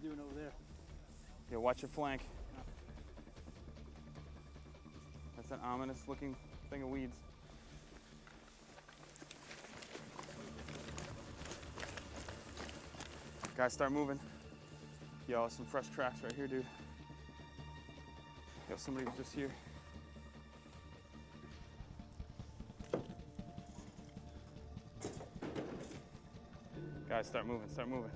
you doing over there? Yeah, watch your flank. That's an ominous looking thing of weeds. Guys, start moving. Yo, some fresh tracks right here, dude. Yo, somebody was just here. Guys, start moving, start moving.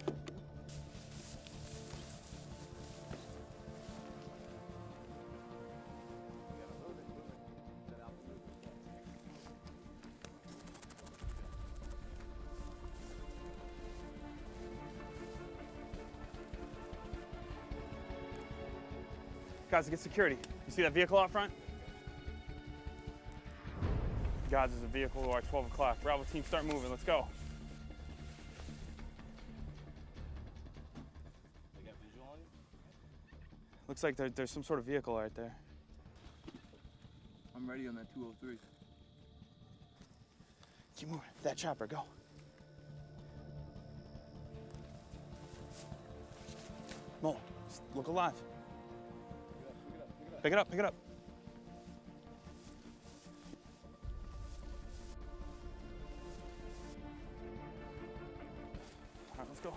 Guys, get security. You see that vehicle out front? Guys, there's a vehicle at 12 o'clock. Bravo team, start moving. Let's go. They got visual on you? Looks like there's some sort of vehicle right there. I'm ready on that 203. Keep moving. That chopper, go. Mo, look alive. Pick it up, pick it up. All right, let's go.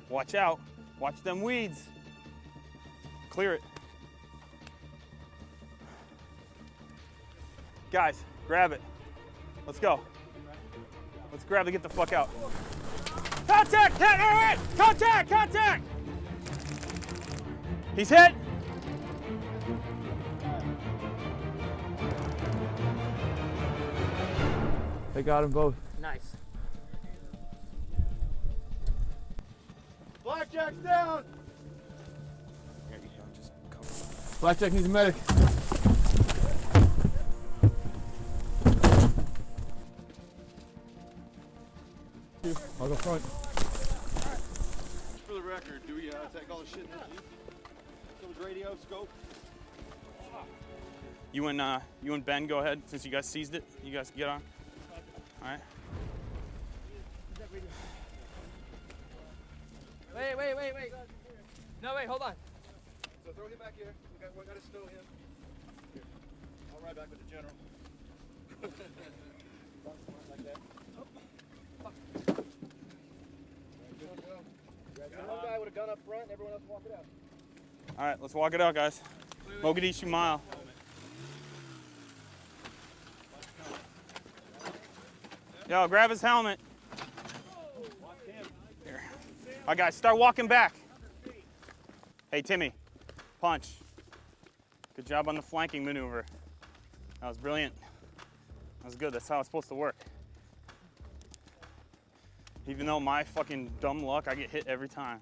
Watch out. Watch them weeds. Clear it. Guys, grab it. Let's go. Let's grab it, get the fuck out. Contact! Hit! All right! Contact! Contact! He's hit. They got them both. Nice. Blackjack's down! Blackjack needs a medic. I'll go front. For the record, do we take all the shit in the Jeep? Someone's radio, scope? You and Ben go ahead since you guys seized it. You guys get on. All right. Wait. No, wait, hold on. So throw him back here. We got to stow him. Here. I'll ride back with the general. Like that. One guy with a gun up front and everyone else walk it out. All right, let's walk it out, guys. Mogadishu Mile. Yo, grab his helmet. Here. All right, guys, start walking back. Hey, Timmy, punch. Good job on the flanking maneuver. That was brilliant. That was good. That's how it's supposed to work. Even though my fucking dumb luck, I get hit every time.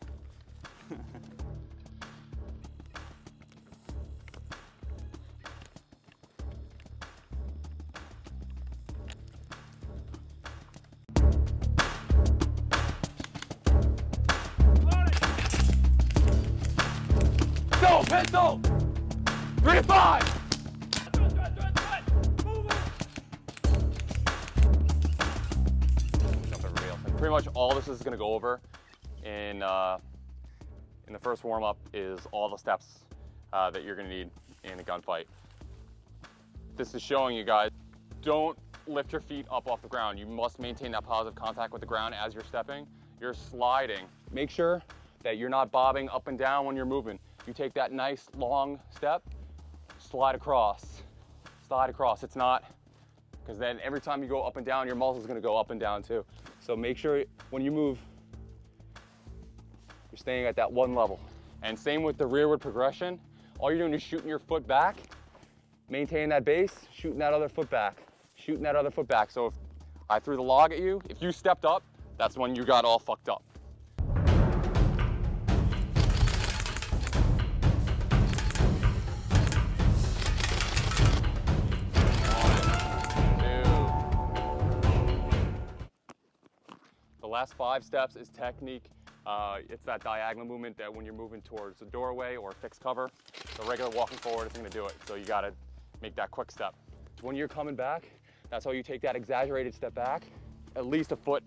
Go, pistol! 3 to 5! Pretty much all this is going to go over in the first warm-up is all the steps that you're going to need in a gunfight. This is showing you guys, don't lift your feet up off the ground. You must maintain that positive contact with the ground as you're stepping. You're sliding. Make sure that you're not bobbing up and down when you're moving. You take that nice long step, slide across. Slide across. It's not, because then every time you go up and down, your muscle's going to go up and down too. So make sure when you move, you're staying at that one level. And same with the rearward progression. All you're doing is shooting your foot back, maintaining that base, shooting that other foot back, shooting that other foot back. So if I threw the log at you, if you stepped up, that's when you got all fucked up. last 5 steps is technique. It's that diagonal movement that when you're moving towards a doorway or a fixed cover, the regular walking forward isn't gonna do it. So you gotta make that quick step. When you're coming back, that's how you take that exaggerated step back, at least a foot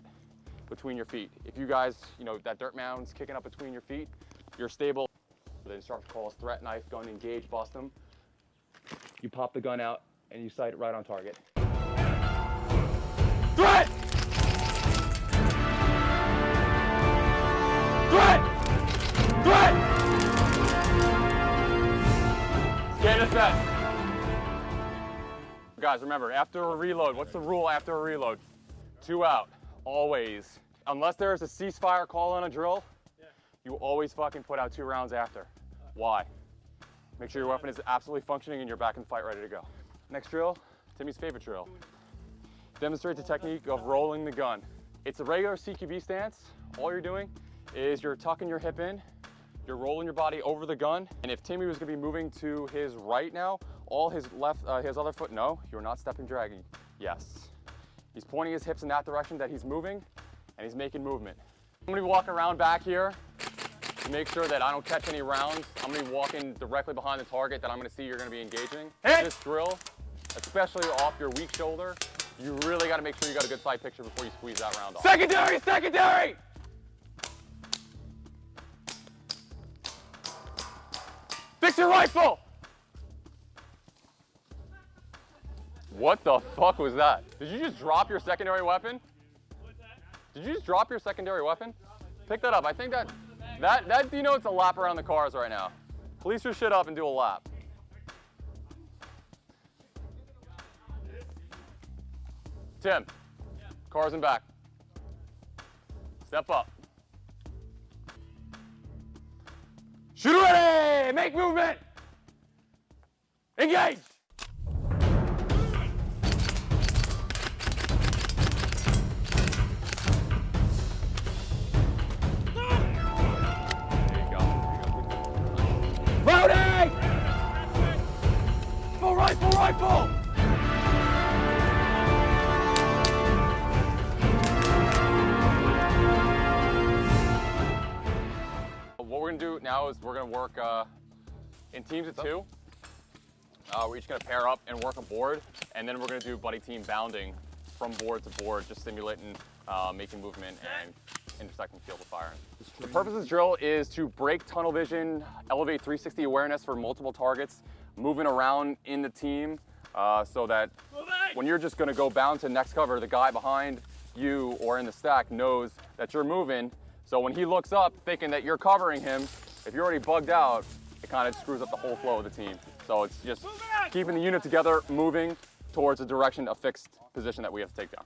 between your feet. If you guys, that dirt mound's kicking up between your feet, you're stable. The instructor calls threat knife, gun engage, bust them. You pop the gun out and you sight it right on target. Threat! Threat! Threat! Scan assess. Guys, remember, after a reload, what's the rule after a reload? 2 out, always. Unless there's a ceasefire call on a drill, you always fucking put out 2 rounds after. Why? Make sure your weapon is absolutely functioning and you're back in the fight ready to go. Next drill, Timmy's favorite drill. Demonstrate the technique of rolling the gun. It's a regular CQB stance. All you're doing is you're tucking your hip in, you're rolling your body over the gun, and if Timmy was gonna be moving to his right now, all his his other foot, no, you're not stepping dragging. Yes. He's pointing his hips in that direction that he's moving, and he's making movement. I'm gonna be walking around back here to make sure that I don't catch any rounds. I'm gonna be walking directly behind the target that I'm gonna see you're gonna be engaging. Hit! This drill, especially off your weak shoulder, you really gotta make sure you got a good sight picture before you squeeze that round off. Secondary! Secondary! Fix your rifle! What the fuck was that? Did you just drop your secondary weapon? What's that? Did you just drop your secondary weapon? Pick that up. I think that denotes a lap around the cars right now. Police your shit up and do a lap. Tim, cars in back. Step up. Shoot ready! Make movement! Engage! Loading! Full rifle, rifle! What we're gonna do now is we're gonna work in teams of 2. We're each gonna pair up and work a board, and then we're gonna do buddy team bounding from board to board, just simulating making movement and intersecting field of fire. The purpose of this drill is to break tunnel vision, elevate 360 awareness for multiple targets, moving around in the team so that when you're just gonna go bound to next cover, the guy behind you or in the stack knows that you're moving. So when he looks up thinking that you're covering him, if you're already bugged out, it kind of screws up the whole flow of the team. So it's just keeping the unit together, moving towards a direction, a fixed position that we have to take down.